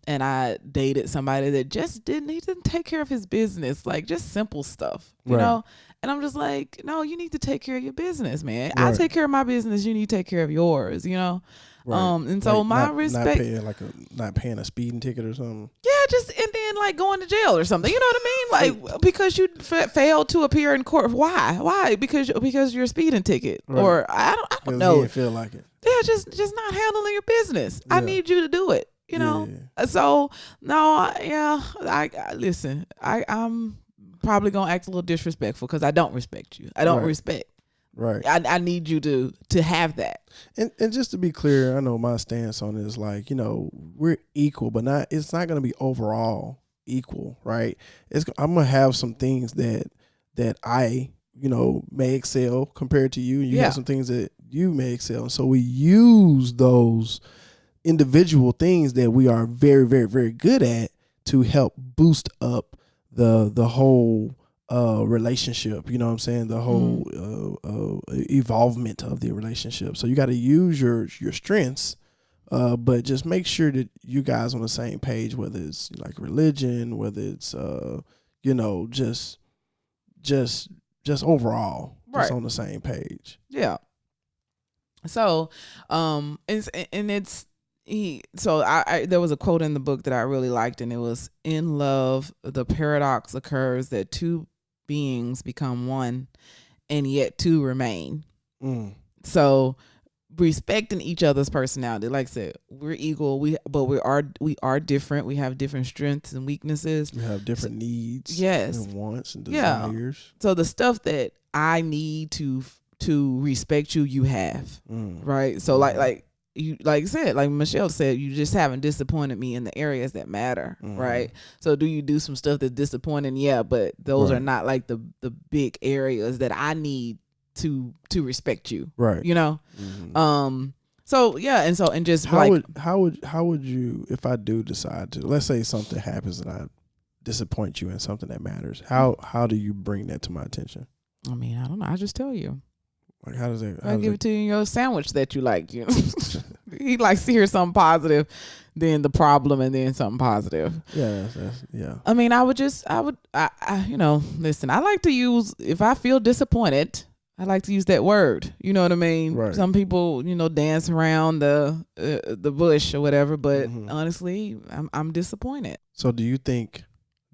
Speaker 1: And I dated somebody that just didn't take care of his business, like just simple stuff, you know? And I'm just like, no, you need to take care of your business, man. I
Speaker 2: Right.
Speaker 1: take care of my business. You need to take care of yours, you know?
Speaker 2: Right.
Speaker 1: And so
Speaker 2: Like
Speaker 1: my
Speaker 2: not
Speaker 1: respect,
Speaker 2: paying not paying a speeding ticket or something.
Speaker 1: yeah, just, and then like going to jail or something, you know what I mean? Like, because you failed to appear in court. Why? Because you're a speeding ticket,
Speaker 2: Right.
Speaker 1: or I don't
Speaker 2: Because he
Speaker 1: know.
Speaker 2: didn't feel like it.
Speaker 1: Yeah, just not handling your business. I
Speaker 2: Yeah.
Speaker 1: need you to do it, you know?
Speaker 2: Yeah.
Speaker 1: So no, I listen, I'm probably gonna act a little disrespectful because I don't respect you. I don't
Speaker 2: Right.
Speaker 1: respect.
Speaker 2: Right.
Speaker 1: I need you to have that.
Speaker 2: And just to be clear, I know my stance on it is like, we're equal, but it's not going to be overall equal, right? I'm going to have some things that I, may excel compared to you, and you
Speaker 1: Yeah.
Speaker 2: have some things that you may excel. And so we use those individual things that we are very, very, very good at to help boost up the whole relationship. You know what I'm saying? The whole evolvement of the relationship. So you got to use your strengths, but just make sure that you guys on the same page, whether it's like religion, whether it's just overall, just
Speaker 1: Right.
Speaker 2: on the same page.
Speaker 1: Yeah. So, and it's so I there was a quote in the book that I really liked, and it was, in love, the paradox occurs that two beings become one, and yet two remain. So respecting each other's personality, like I said, we're equal, but we are different. We have different strengths and weaknesses.
Speaker 2: We have different needs,
Speaker 1: yes,
Speaker 2: and wants and
Speaker 1: yeah.
Speaker 2: desires.
Speaker 1: So the stuff that I need to respect you have, right? So like you, like I said, like Michelle said, you just haven't disappointed me in the areas that matter, right? So do you do some stuff that's disappointing? Yeah, but those are not like the big areas that I need to respect you,
Speaker 2: right?
Speaker 1: You know. So yeah, and just
Speaker 2: how would you, if I do decide to, let's say something happens and I disappoint you in something that matters, how do you bring that to my attention?
Speaker 1: I mean, I don't know. I just tell you.
Speaker 2: Like, how does it?
Speaker 1: I give it to you in your sandwich that you like. You know, he likes to hear something positive, then the problem, and then something positive.
Speaker 2: Yeah, yeah.
Speaker 1: I mean, I would, listen. I like to use, if I feel disappointed, I like to use that word. You know what I mean?
Speaker 2: Right.
Speaker 1: Some people, dance around the bush or whatever, but honestly, I'm disappointed.
Speaker 2: So, do you think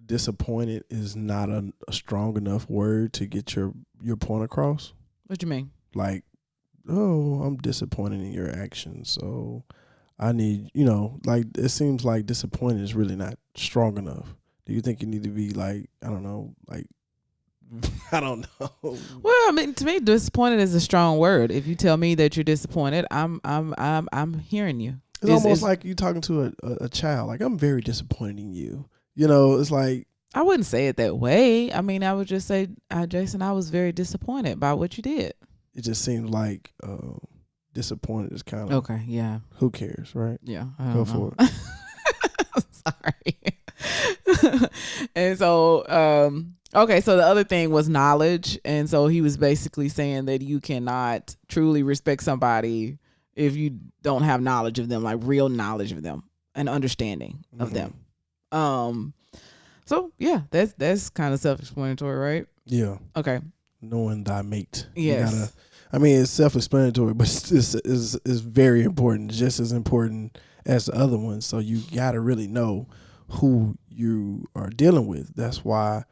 Speaker 2: disappointed is not a strong enough word to get your point across?
Speaker 1: What you mean?
Speaker 2: Like, oh, I'm disappointed in your actions, so I need, like, it seems like disappointed is really not strong enough. Do you think you need to be like, I don't know, like, I don't know.
Speaker 1: Well, I mean, to me, disappointed is a strong word. If you tell me that you're disappointed, I'm hearing you.
Speaker 2: It's almost like you talking to a child. Like, I'm very disappointed in you. It's like,
Speaker 1: I wouldn't say it that way. I mean, I would just say, Jason, I was very disappointed by what you did.
Speaker 2: It just seems like disappointed is kind of,
Speaker 1: okay. Yeah.
Speaker 2: Who cares, right?
Speaker 1: Yeah.
Speaker 2: Go for it.
Speaker 1: Sorry. And so, okay, so the other thing was knowledge. And so he was basically saying that you cannot truly respect somebody if you don't have knowledge of them, like real knowledge of them and understanding of them. So yeah, that's kind of self-explanatory, right?
Speaker 2: Yeah.
Speaker 1: Okay.
Speaker 2: Knowing thy mate.
Speaker 1: Yes.
Speaker 2: It's self-explanatory, but it's very important, just as important as the other ones. So you gotta really know who you are dealing with. That's why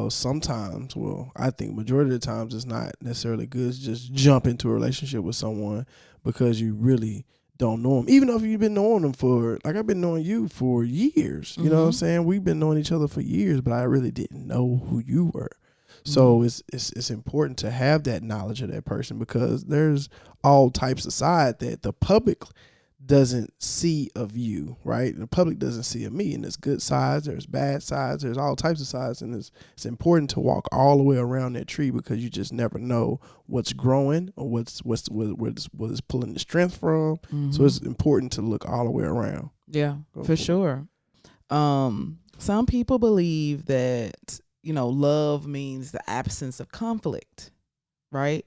Speaker 2: sometimes, well, I think majority of the times it's not necessarily good to just jump into a relationship with someone because you really don't know them. Even though you've been knowing them for, like, I've been knowing you for years. You know what I'm saying? We've been knowing each other for years, but I really didn't know who you were. So it's important to have that knowledge of that person, because there's all types of side that the public doesn't see of you, right? The public doesn't see of me, and there's good sides, there's bad sides, there's all types of sides, and it's important to walk all the way around that tree, because you just never know what's growing or what's pulling the strength from. So it's important to look all the way around.
Speaker 1: Yeah, for sure. Some people believe that love means the absence of conflict, right?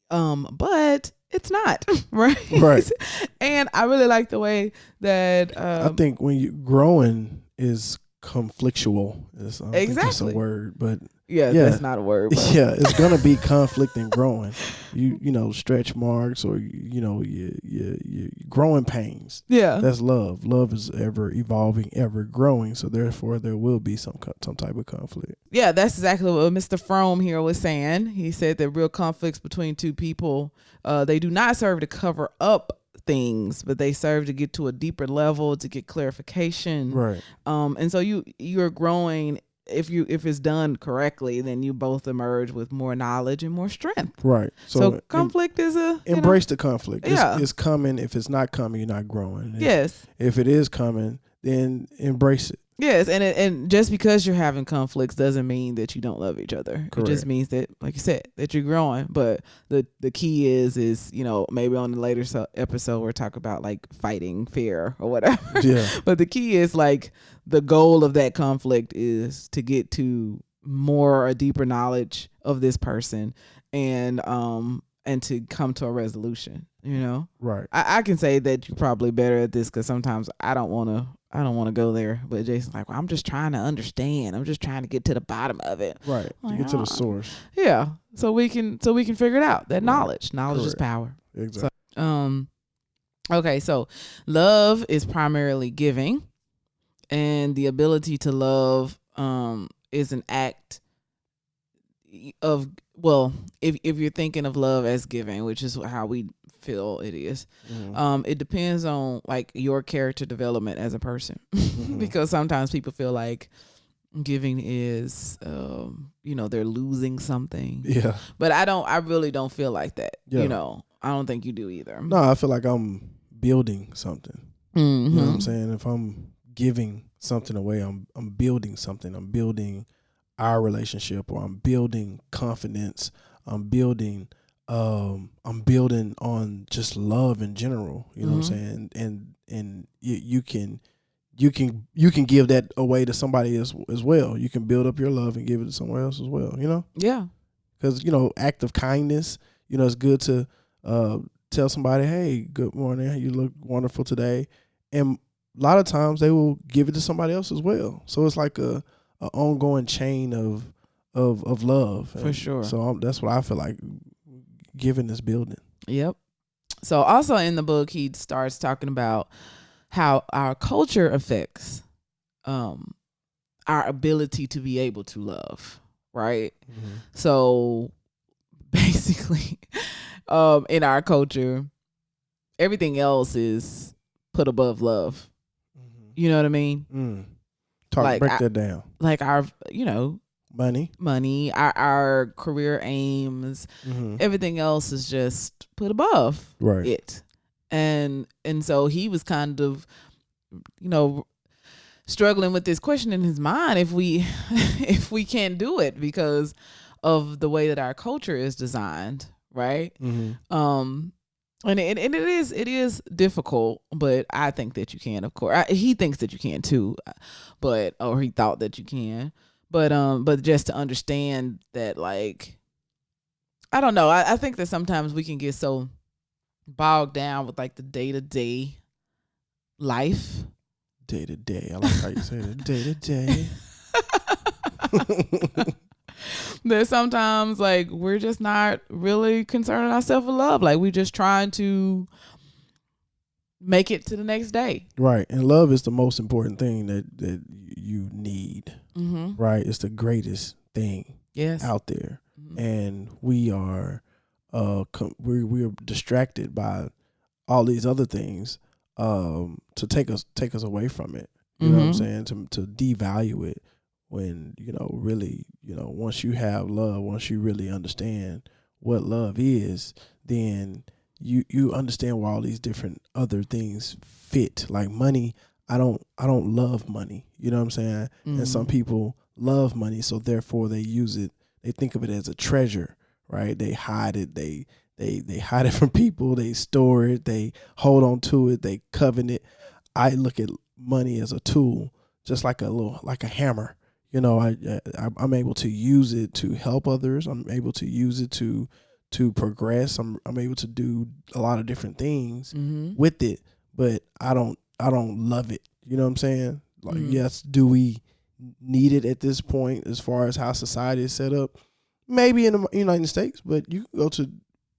Speaker 1: But it's not, right?
Speaker 2: Right.
Speaker 1: And I really like the way that
Speaker 2: I think when you growing is conflictual. I don't think it's a word, but
Speaker 1: Yeah,
Speaker 2: Yeah.
Speaker 1: that's not a word, but
Speaker 2: Yeah, it's gonna be conflict and growing. You know, stretch marks, or you growing pains.
Speaker 1: yeah.
Speaker 2: That's love. Love is ever evolving, ever growing. So therefore, there will be some type of conflict.
Speaker 1: Yeah, that's exactly what Mr. Fromm here was saying. He said that real conflicts between two people, they do not serve to cover up things, but they serve to get to a deeper level, to get clarification.
Speaker 2: Right.
Speaker 1: And so you're growing. If it's done correctly, then you both emerge with more knowledge and more strength.
Speaker 2: Right.
Speaker 1: So conflict is
Speaker 2: embrace the conflict.
Speaker 1: Yeah.
Speaker 2: It's coming. If it's not coming, you're not growing.
Speaker 1: Yes.
Speaker 2: If it is coming, then embrace it.
Speaker 1: Yes, and just because you're having conflicts doesn't mean that you don't love each other.
Speaker 2: Correct.
Speaker 1: It just means that, like you said, that you're growing. But the key is maybe on the later episode we'll talk about like fighting fear or whatever.
Speaker 2: Yeah.
Speaker 1: But the key is like the goal of that conflict is to get to more or deeper knowledge of this person and to come to a resolution.
Speaker 2: Right.
Speaker 1: I can say that you're probably better at this because sometimes I don't want to go there. But Jason's like, well, I'm just trying to understand. I'm just trying to get to the bottom of it.
Speaker 2: Right.
Speaker 1: Like,
Speaker 2: get to the source.
Speaker 1: Yeah. So we can figure it out. That knowledge. Knowledge is power.
Speaker 2: Exactly.
Speaker 1: So, okay. So love is primarily giving, and the ability to love is an act of, well, if you're thinking of love as giving, which is how we feel it is, it depends on like your character development as a person. Because sometimes people feel like giving is they're losing something.
Speaker 2: Yeah.
Speaker 1: But I really don't feel like that.
Speaker 2: Yeah.
Speaker 1: I don't think you do either.
Speaker 2: No, I feel like I'm building something. You know what I'm saying? If I'm giving something away, I'm building something. I'm building our relationship, or I'm building confidence. I'm building on just love in general. You know what I'm saying? And you can give that away to somebody as well. You can build up your love and give it to someone else as well.
Speaker 1: Yeah.
Speaker 2: Because act of kindness. It's good to tell somebody, hey, good morning, you look wonderful today, and a lot of times they will give it to somebody else as well. So it's like a ongoing chain of love.
Speaker 1: For sure.
Speaker 2: So that's what I feel like giving this building.
Speaker 1: Yep. So also in the book, he starts talking about how our culture affects our ability to be able to love, right? So basically, in our culture, everything else is put above love. You know what I mean?
Speaker 2: Break that down.
Speaker 1: Like our,
Speaker 2: money,
Speaker 1: our career aims, everything else is just put above it. And so he was kind of, struggling with this question in his mind if we can't do it because of the way that our culture is designed, right? And it is difficult, but I think that you can, of course. He thinks that you can too, or he thought that you can, but just to understand that, like, I don't know. I think that sometimes we can get so bogged down with like the day-to-day life.
Speaker 2: Day-to-day. I like how you say it. Day-to-day.
Speaker 1: That sometimes like we're just not really concerning ourselves with love. Like we're just trying to make it to the next day.
Speaker 2: Right. And love is the most important thing that you need. Right. It's the greatest thing out there. And we are we're distracted by all these other things to take us away from it. You know what I'm saying? To devalue it. When, really, once you have love, once you really understand what love is, then you understand where all these different other things fit. Like money, I don't love money. You know what I'm saying? And some people love money, so therefore they use it. They think of it as a treasure, right? They hide it. They hide it from people. They store it. They hold on to it. They covet it. I look at money as a tool, just like a hammer. I'm able to use it to help others. I'm able to use it to progress. I'm able to do a lot of different things with it, but I don't love it. You know what I'm saying? Like, yes, do we needed at this point as far as how society is set up. Maybe in the United States, but you can go to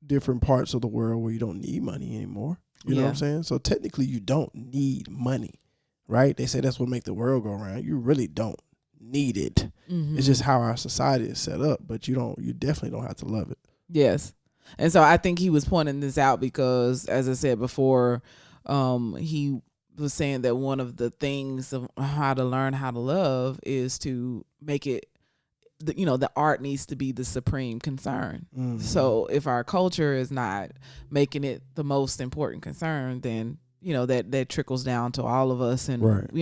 Speaker 2: different parts of the world where you don't need money anymore. You know what I'm saying? So technically you don't need money, right? They say that's what make the world go around. You really don't need it.
Speaker 1: Mm-hmm.
Speaker 2: It's just how our society is set up, but you definitely don't have to love it.
Speaker 1: Yes. And so I think he was pointing this out because, as I said before, he was saying that one of the things of how to learn how to love is to make it, the art needs to be the supreme concern. Mm-hmm. So if our culture is not making it the most important concern, then that trickles down to all of us, and
Speaker 2: right.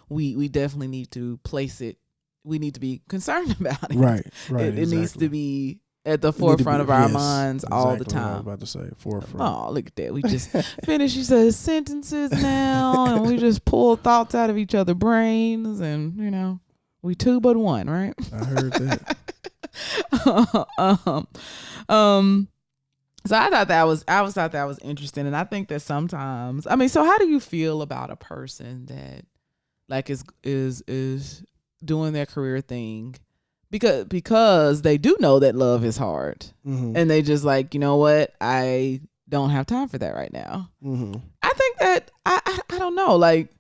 Speaker 1: We definitely need to place it. We need to be concerned about it.
Speaker 2: Right.
Speaker 1: It needs to be at the forefront of our minds all the time.
Speaker 2: What I was about to say, forefront.
Speaker 1: Oh, look at that. We just finished each other's sentences now, and we just pull thoughts out of each other's brains, and, we two but one, right?
Speaker 2: I heard that.
Speaker 1: So I thought that was interesting, and I think that sometimes, so how do you feel about a person that like is doing their career thing because they do know that love is hard, mm-hmm. and they just like, you know what, I don't have time for that right now. Mm-hmm. I think that I don't know, like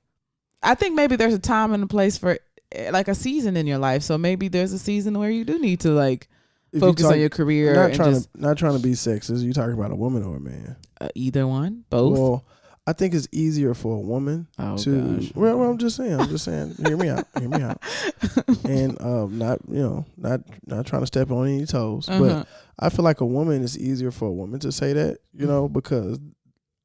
Speaker 1: I think maybe there's a time and a place for like a season in your life. So maybe there's a season where you do need to like focus on your career.
Speaker 2: Not trying to be sexist. You talking about a woman or a man?
Speaker 1: Either one, both.
Speaker 2: Well, I think it's easier for a woman to.
Speaker 1: Gosh.
Speaker 2: Well, I'm just saying. Hear me out. And not trying to step on any toes, but I feel like a woman is easier for a woman to say that, because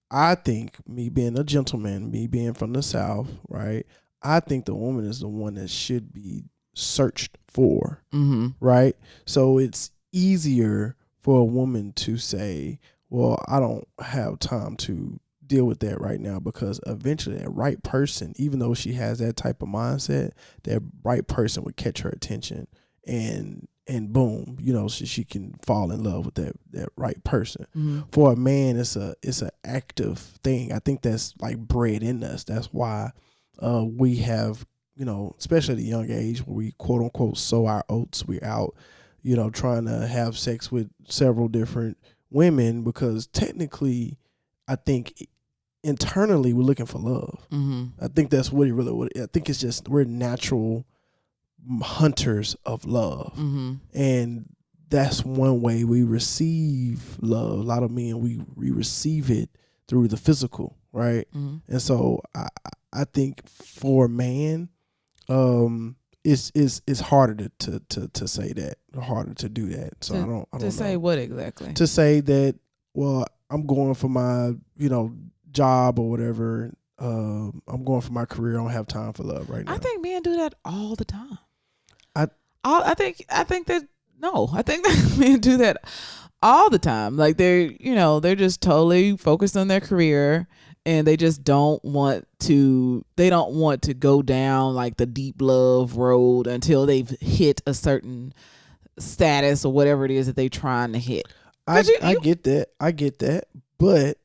Speaker 2: I think, me being a gentleman, me being from the South, right? I think the woman is the one that should be searched for, mm-hmm. right? So it's easier for a woman to say, well, I don't have time to deal with that right now, because eventually that right person, even though she has that type of mindset, that right person would catch her attention, and boom, she can fall in love with that right person. Mm-hmm. For a man, it's an active thing. I think that's like bred in us. That's why we have, especially at a young age, where we quote unquote sow our oats. We're out, trying to have sex with several different women, because technically, I think internally we're looking for love. Mm-hmm. I think that's what I think it's just we're natural hunters of love, mm-hmm. and that's one way we receive love. A lot of men, we receive it through the physical, right? Mm-hmm. And so I think for a man, it's harder to say that, harder to do that. So I don't
Speaker 1: to say
Speaker 2: know.
Speaker 1: What exactly?
Speaker 2: To say that, well, I'm going for my job or whatever. I'm going for my career. I don't have time for love right now.
Speaker 1: I think men do that all the time. I think that men do that all the time. Like they're just totally focused on their career, and they just don't want to go down like the deep love road until they've hit a certain status or whatever it is that they're trying to hit.
Speaker 2: I get that, but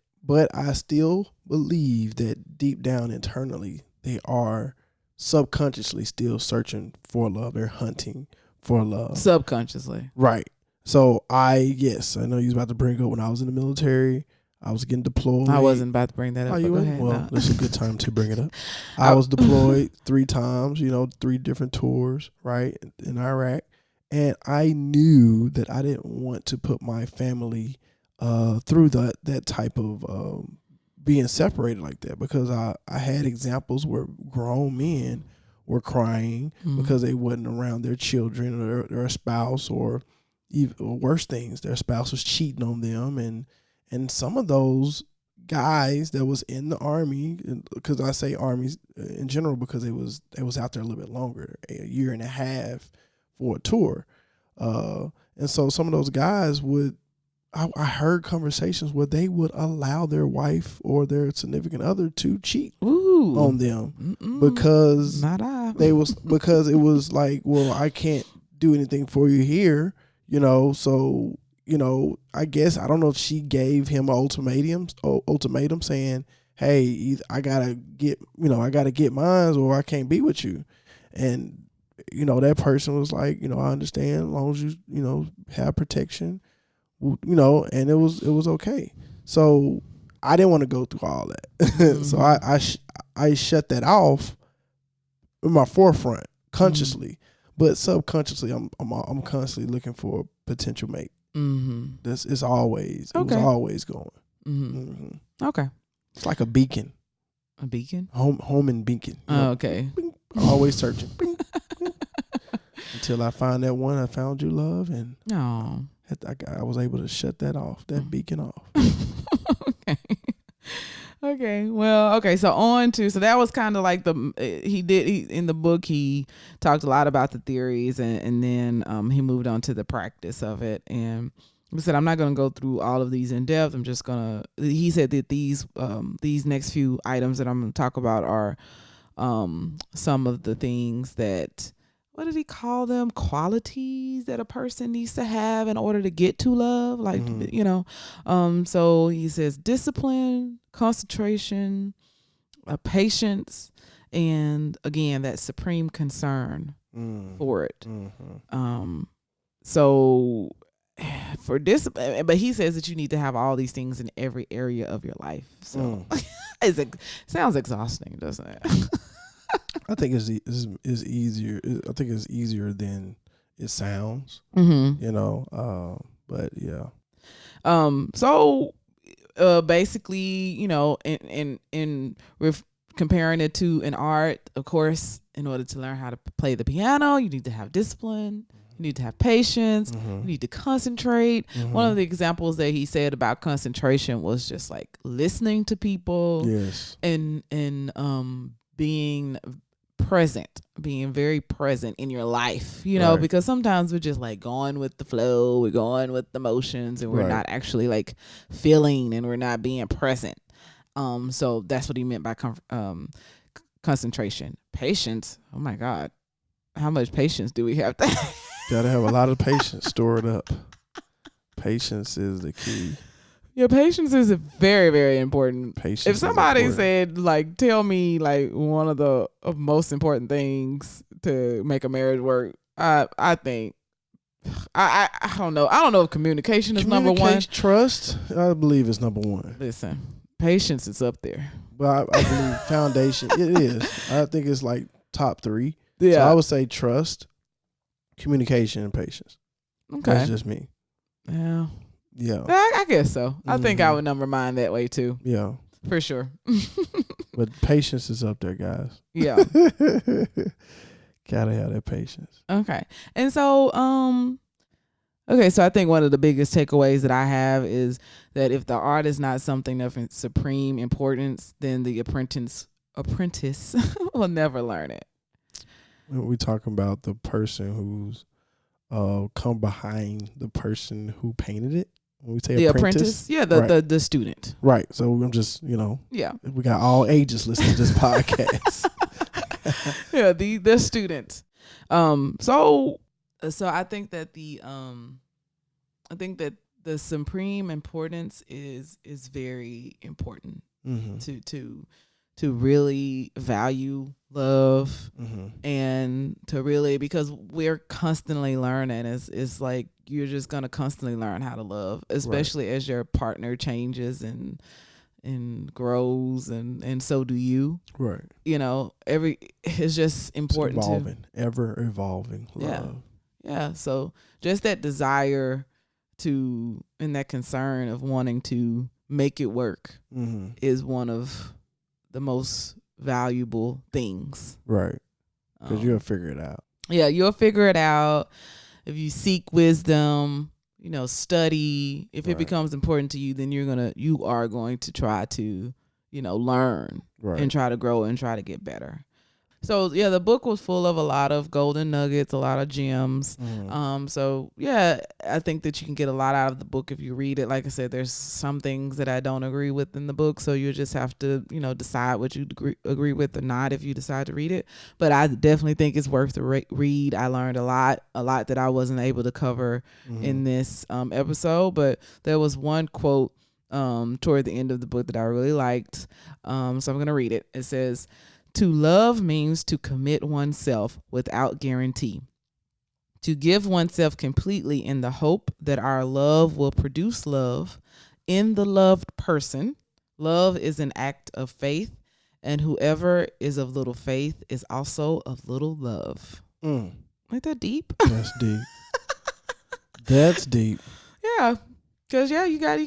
Speaker 2: I still believe that deep down internally they are subconsciously still searching for love. They're hunting for love.
Speaker 1: Subconsciously.
Speaker 2: Right. So I know you was about to bring up when I was in the military, I was getting deployed.
Speaker 1: I wasn't about to bring that up.
Speaker 2: Oh, you were? Well, this is a good time to bring it up. I was deployed 3 times, 3 different tours, right, in Iraq. And I knew that I didn't want to put my family through that type of being separated like that, because I had examples where grown men were crying because they wasn't around their children or their spouse, or even worse things, their spouse was cheating on them, and some of those guys that was in the army, because I say armies in general because it was out there a little bit longer, a year and a half for a tour, and so some of those guys I heard conversations where they would allow their wife or their significant other to cheat on them because because it was like, well, I can't do anything for you here, so I guess, I don't know if she gave him an ultimatum saying, hey, I gotta get mine or I can't be with you. And that person was like, I understand as long as you have protection, and it was okay. So I didn't want to go through all that. So I shut that off in my forefront consciously, but subconsciously I'm constantly looking for a potential mate. This is always it was always going.
Speaker 1: Okay.
Speaker 2: It's like a beacon.
Speaker 1: A beacon?
Speaker 2: Home and beacon.
Speaker 1: Okay.
Speaker 2: Bing, bing, always searching. Bing, bing. Until I find that one, I found you, love, and I was able to shut that off, that beacon off.
Speaker 1: Okay. Okay. Well, okay. So that was kind of like in the book, he talked a lot about the theories and then he moved on to the practice of it. And he said, I'm not going to go through all of these in depth. He said that these next few items that I'm going to talk about are some of the things that, what did he call them? Qualities that a person needs to have in order to get to love. Like, so he says discipline, concentration, patience, and again, that supreme concern for it. So for discipline, but he says that you need to have all these things in every area of your life. So it sounds exhausting, doesn't it?
Speaker 2: I think it's easier. I think it's easier than it sounds. But yeah.
Speaker 1: So basically, in comparing it to an art, of course, in order to learn how to play the piano, you need to have discipline. You need to have patience. You need to concentrate. One of the examples that he said about concentration was just like listening to people.
Speaker 2: Yes.
Speaker 1: And being present, being very present in your life, because sometimes we're just like going with the flow, we're going with the motions, and we're not actually like feeling, and we're not being present. So that's what he meant by concentration. Patience, oh my God, how much patience do we have to have?
Speaker 2: Gotta have a lot of patience stored up. Patience is the key.
Speaker 1: Yeah, patience is very, very important.
Speaker 2: Patience.
Speaker 1: If somebody said, like, tell me, like, one of the most important things to make a marriage work, I think, I don't know. I don't know if communication is number one.
Speaker 2: Trust, I believe it's number one.
Speaker 1: Listen, patience is up there.
Speaker 2: But I believe foundation, it is. I think it's like top 3.
Speaker 1: Yeah.
Speaker 2: So I would say trust, communication, and patience.
Speaker 1: Okay.
Speaker 2: That's just me.
Speaker 1: Yeah.
Speaker 2: Yeah.
Speaker 1: I guess so. I think I would number mine that way too.
Speaker 2: Yeah.
Speaker 1: For sure.
Speaker 2: But patience is up there, guys.
Speaker 1: Yeah.
Speaker 2: Gotta have that patience.
Speaker 1: Okay. And so, so I think one of the biggest takeaways that I have is that if the art is not something of supreme importance, then the apprentice will never learn it.
Speaker 2: We're talking about the person who's come behind the person who painted it. When we say
Speaker 1: the apprentice, yeah, the student,
Speaker 2: right? So I'm just,
Speaker 1: yeah,
Speaker 2: we got all ages listening to this podcast.
Speaker 1: Yeah, the student. So I think that the supreme importance is very important to really value love and to really, because we're constantly learning. It's like you're just gonna constantly learn how to love, especially as your partner changes and grows and so do you.
Speaker 2: Right.
Speaker 1: It's just important.
Speaker 2: It's evolving, ever evolving love.
Speaker 1: Yeah. So just that desire to, and that concern of wanting to make it work is one of the most valuable things.
Speaker 2: Right. Because you'll figure it out.
Speaker 1: Yeah, you'll figure it out. If you seek wisdom, study. If it becomes important to you, then you are going to try to, learn and try to grow and try to get better. So yeah, the book was full of a lot of golden nuggets, a lot of gems. So yeah, I think that you can get a lot out of the book if you read it. Like I said, there's some things that I don't agree with in the book, so you just have to, decide what you agree with or not if you decide to read it. But I definitely think it's worth the read. I learned a lot that I wasn't able to cover in this episode. But there was one quote toward the end of the book that I really liked. So I'm gonna read it. It says, To love means to commit oneself without guarantee, to give oneself completely in the hope that our love will produce love in the loved person. Love is an act of faith, and whoever is of little faith is also of little love.
Speaker 2: Mm,
Speaker 1: Ain't that deep?
Speaker 2: that's deep. That's deep.
Speaker 1: Yeah, because yeah, you gotta.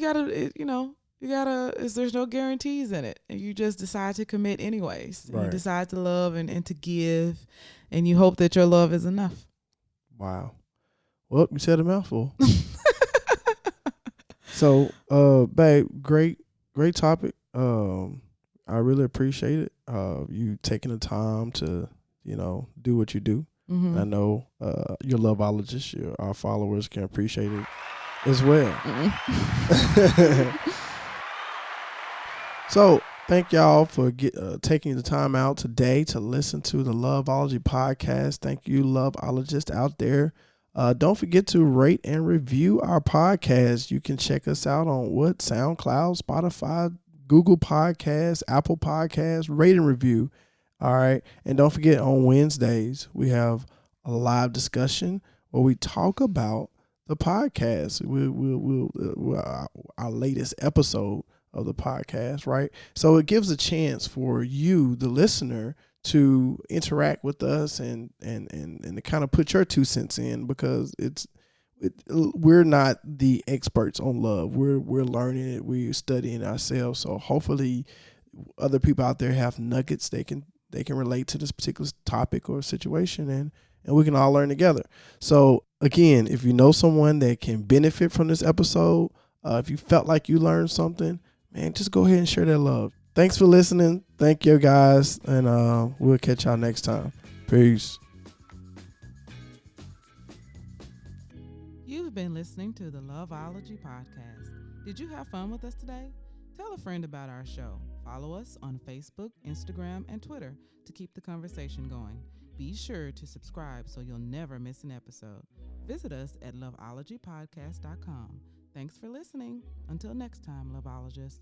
Speaker 1: There's no guarantees in it, and you just decide to commit anyways. And you
Speaker 2: Right.
Speaker 1: decide to love and to give, and you hope that your love is enough.
Speaker 2: Wow. Well, you said a mouthful. So, babe, great topic. I really appreciate it. You taking the time to, do what you do. And I know, your loveologists, our followers can appreciate it as well. So, thank y'all for taking the time out today to listen to the Loveology podcast. Thank you, loveologists out there. Don't forget to rate and review our podcast. You can check us out on SoundCloud, Spotify, Google Podcasts, Apple Podcasts. Rate and review. All right. And don't forget, on Wednesdays, we have a live discussion where we talk about the podcast. Our latest episode of the podcast, right? So it gives a chance for you, the listener, to interact with us and to kind of put your 2 cents in, because we're not the experts on love. We're learning it. We're studying ourselves. So hopefully other people out there have nuggets they can relate to this particular topic or situation, and we can all learn together. So again, if you know someone that can benefit from this episode, if you felt like you learned something, man, just go ahead and share that love. Thanks for listening. Thank you, guys. And we'll catch y'all next time. Peace.
Speaker 1: You've been listening to the Loveology podcast. Did you have fun with us today? Tell a friend about our show. Follow us on Facebook, Instagram, and Twitter to keep the conversation going. Be sure to subscribe so you'll never miss an episode. Visit us at loveologypodcast.com. Thanks for listening. Until next time, Loveologists.